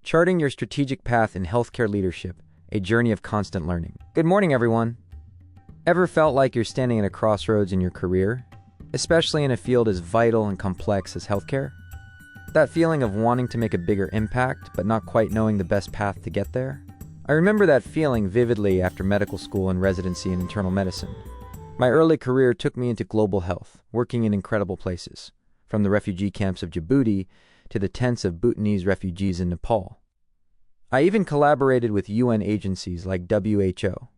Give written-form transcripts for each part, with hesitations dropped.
Charting your strategic path in healthcare leadership, a journey of constant learning. Good morning, everyone. Ever felt like you're standing at a crossroads in your career, especially in a field as vital and complex as healthcare? That feeling of wanting to make a bigger impact, but not quite knowing the best path to get there? I remember that feeling vividly after medical school and residency in internal medicine. My early career took me into global health, working in incredible places, from the refugee camps of Djibouti to the tents of Bhutanese refugees in Nepal. I even collaborated with UN agencies like WHO.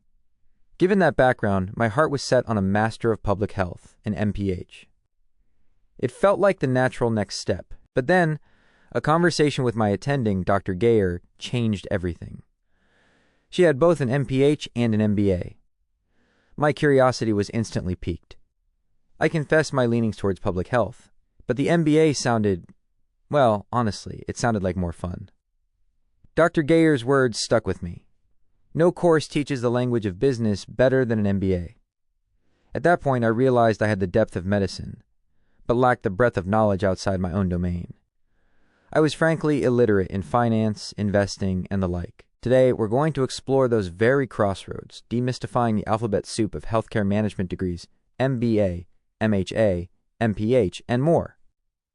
Given that background, my heart was set on a Master of Public Health, an MPH. It felt like the natural next step, but then, a conversation with my attending, Dr. Gayer, changed everything. She had both an MPH and an MBA. My curiosity was instantly piqued. I confessed my leanings towards public health, but the MBA sounded, well, honestly, it sounded like more fun. Dr. Gayer's words stuck with me. No course teaches the language of business better than an MBA. At that point, I realized I had the depth of medicine, but lacked the breadth of knowledge outside my own domain. I was frankly illiterate in finance, investing, and the like. Today, we're going to explore those very crossroads, demystifying the alphabet soup of healthcare management degrees, MBA, MHA, MPH, and more.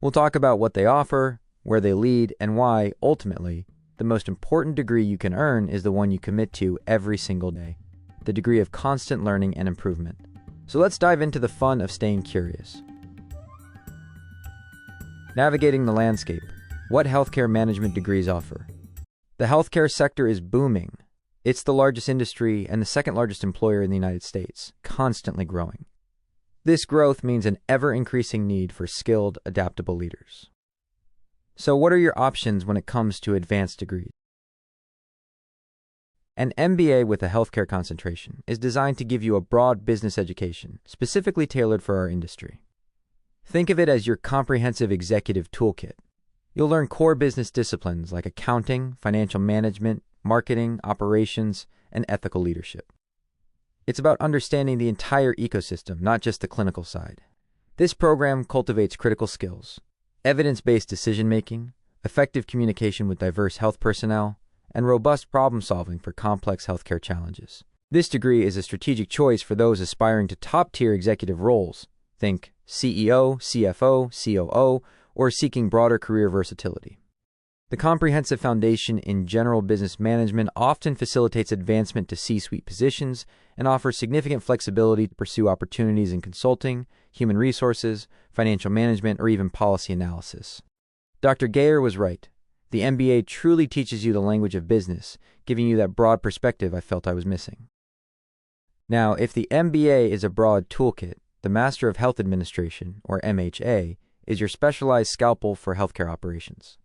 We'll talk about what they offer, where they lead, and why, ultimately, the most important degree you can earn is the one you commit to every single day, the degree of constant learning and improvement. So let's dive into the fun of staying curious. Navigating the landscape. What healthcare management degrees offer? The healthcare sector is booming. It's the largest industry and the second largest employer in the United States, constantly growing. This growth means an ever-increasing need for skilled, adaptable leaders. So what are your options when it comes to advanced degrees? An MBA with a healthcare concentration is designed to give you a broad business education, specifically tailored for our industry. Think of it as your comprehensive executive toolkit. You'll learn core business disciplines like accounting, financial management, marketing, operations, and ethical leadership. It's about understanding the entire ecosystem, not just the clinical side. This program cultivates critical skills, evidence-based decision-making, effective communication with diverse health personnel, and robust problem-solving for complex healthcare challenges. This degree is a strategic choice for those aspiring to top-tier executive roles. Think CEO, CFO, COO, or seeking broader career versatility. The comprehensive foundation in general business management often facilitates advancement to C-suite positions and offers significant flexibility to pursue opportunities in consulting, human resources, financial management, or even policy analysis. Dr. Gayer was right. The MBA truly teaches you the language of business, giving you that broad perspective I felt I was missing. Now, if the MBA is a broad toolkit, the Master of Health Administration, or MHA, is your specialized scalpel for healthcare operations.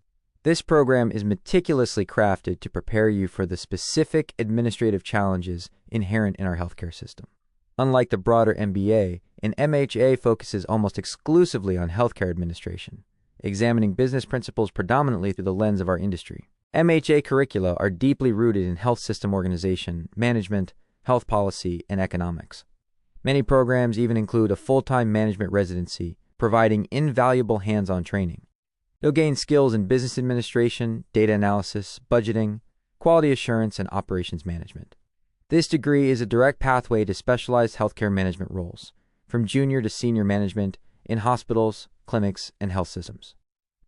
This program is meticulously crafted to prepare you for the specific administrative challenges inherent in our healthcare system. Unlike the broader MBA, an MHA focuses almost exclusively on healthcare administration, examining business principles predominantly through the lens of our industry. MHA curricula are deeply rooted in health system organization, management, health policy, and economics. Many programs even include a full-time management residency, providing invaluable hands-on training. You'll gain skills in business administration, data analysis, budgeting, quality assurance, and operations management. This degree is a direct pathway to specialized healthcare management roles, from junior to senior management in hospitals, clinics, and health systems.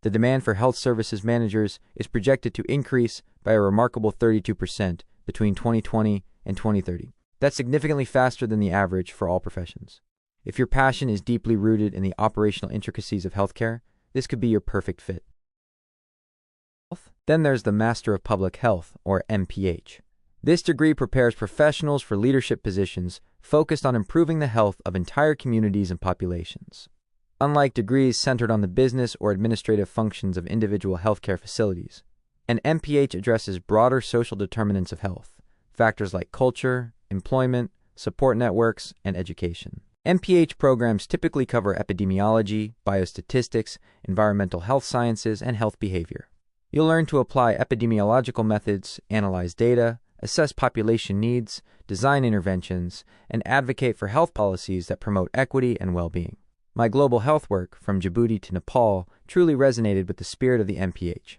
The demand for health services managers is projected to increase by a remarkable 32% between 2020 and 2030. That's significantly faster than the average for all professions. If your passion is deeply rooted in the operational intricacies of healthcare, this could be your perfect fit. Then there's the Master of Public Health, or MPH. This degree prepares professionals for leadership positions focused on improving the health of entire communities and populations. Unlike degrees centered on the business or administrative functions of individual healthcare facilities, an MPH addresses broader social determinants of health, factors like culture, employment, support networks, and education. MPH programs typically cover epidemiology, biostatistics, environmental health sciences, and health behavior. You'll learn to apply epidemiological methods, analyze data, assess population needs, design interventions, and advocate for health policies that promote equity and well-being. My global health work, from Djibouti to Nepal, truly resonated with the spirit of the MPH.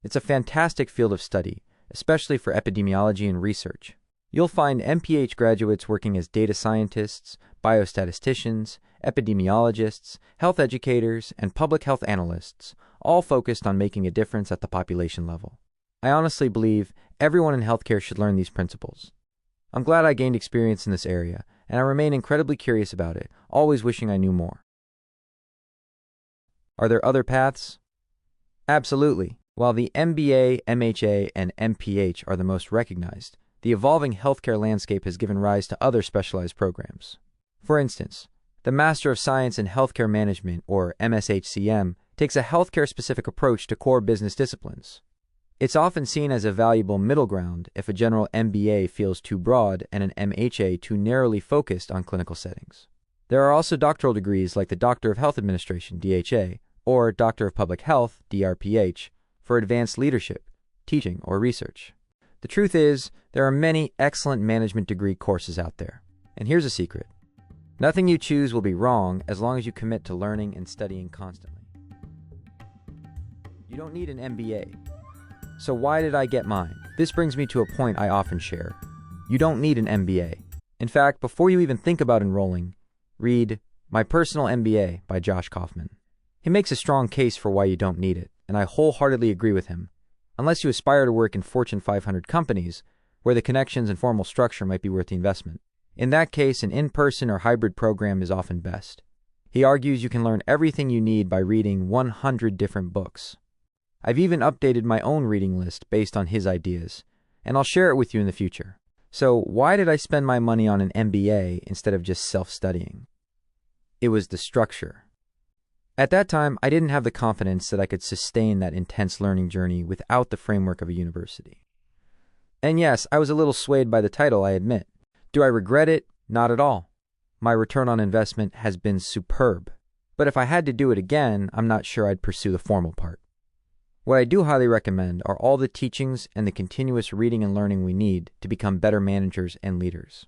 It's a fantastic field of study, especially for epidemiology and research. You'll find MPH graduates working as data scientists, biostatisticians, epidemiologists, health educators, and public health analysts, all focused on making a difference at the population level. I honestly believe everyone in healthcare should learn these principles. I'm glad I gained experience in this area, and I remain incredibly curious about it, always wishing I knew more. Are there other paths? Absolutely. While the MBA, MHA, and MPH are the most recognized, the evolving healthcare landscape has given rise to other specialized programs. For instance, the Master of Science in Healthcare Management, or MSHCM, takes a healthcare-specific approach to core business disciplines. It's often seen as a valuable middle ground if a general MBA feels too broad and an MHA too narrowly focused on clinical settings. There are also doctoral degrees like the Doctor of Health Administration, DHA, or Doctor of Public Health, DRPH, for advanced leadership, teaching, or research. The truth is, there are many excellent management degree courses out there. And here's a secret. Nothing you choose will be wrong as long as you commit to learning and studying constantly. You don't need an MBA. So why did I get mine? This brings me to a point I often share. You don't need an MBA. In fact, before you even think about enrolling, read My Personal MBA by Josh Kaufman. He makes a strong case for why you don't need it, and I wholeheartedly agree with him. Unless you aspire to work in Fortune 500 companies, where the connections and formal structure might be worth the investment. In that case, an in-person or hybrid program is often best. He argues you can learn everything you need by reading 100 different books. I've even updated my own reading list based on his ideas, and I'll share it with you in the future. So why did I spend my money on an MBA instead of just self-studying? It was the structure. At that time, I didn't have the confidence that I could sustain that intense learning journey without the framework of a university. And yes, I was a little swayed by the title, I admit. Do I regret it? Not at all. My return on investment has been superb. But if I had to do it again, I'm not sure I'd pursue the formal part. What I do highly recommend are all the teachings and the continuous reading and learning we need to become better managers and leaders.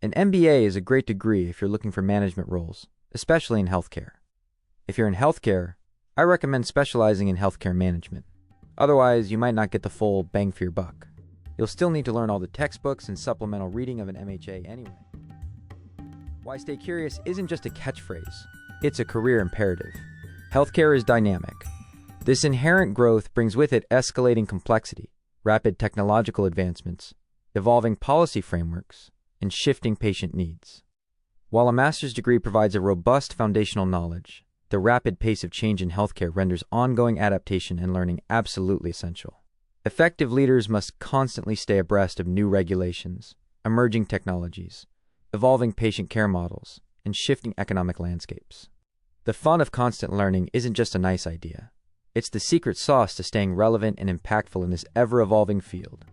An MBA is a great degree if you're looking for management roles, especially in healthcare. If you're in healthcare, I recommend specializing in healthcare management. Otherwise, you might not get the full bang for your buck. You'll still need to learn all the textbooks and supplemental reading of an MHA anyway. Why stay curious isn't just a catchphrase, it's a career imperative. Healthcare is dynamic. This inherent growth brings with it escalating complexity, rapid technological advancements, evolving policy frameworks, and shifting patient needs. While a master's degree provides a robust foundational knowledge, the rapid pace of change in healthcare renders ongoing adaptation and learning absolutely essential. Effective leaders must constantly stay abreast of new regulations, emerging technologies, evolving patient care models, and shifting economic landscapes. The fun of constant learning isn't just a nice idea. It's the secret sauce to staying relevant and impactful in this ever-evolving field.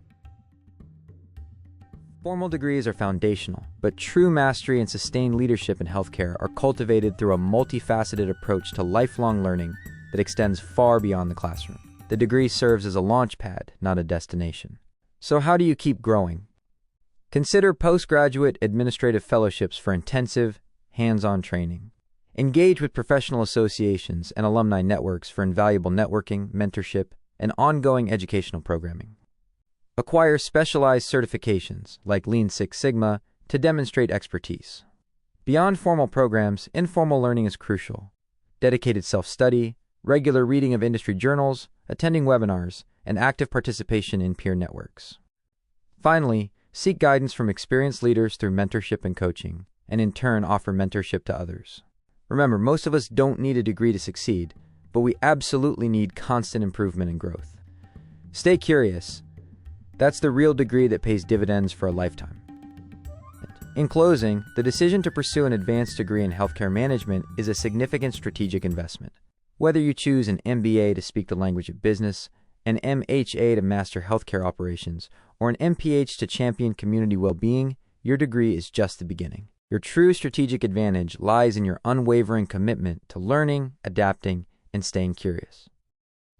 Formal degrees are foundational, but true mastery and sustained leadership in healthcare are cultivated through a multifaceted approach to lifelong learning that extends far beyond the classroom. The degree serves as a launch pad, not a destination. So how do you keep growing? Consider postgraduate administrative fellowships for intensive, hands-on training. Engage with professional associations and alumni networks for invaluable networking, mentorship, and ongoing educational programming. Acquire specialized certifications, like Lean Six Sigma, to demonstrate expertise. Beyond formal programs, informal learning is crucial. Dedicated self-study, regular reading of industry journals, attending webinars, and active participation in peer networks. Finally, seek guidance from experienced leaders through mentorship and coaching, and in turn offer mentorship to others. Remember, most of us don't need a degree to succeed, but we absolutely need constant improvement and growth. Stay curious. That's the real degree that pays dividends for a lifetime. In closing, the decision to pursue an advanced degree in healthcare management is a significant strategic investment. Whether you choose an MBA to speak the language of business, an MHA to master healthcare operations, or an MPH to champion community well-being, your degree is just the beginning. Your true strategic advantage lies in your unwavering commitment to learning, adapting, and staying curious.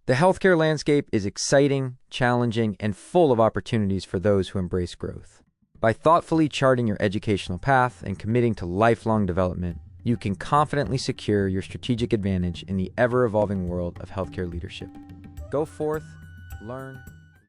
The healthcare landscape is exciting, challenging, and full of opportunities for those who embrace growth. By thoughtfully charting your educational path and committing to lifelong development, you can confidently secure your strategic advantage in the ever-evolving world of healthcare leadership. Go forth, learn,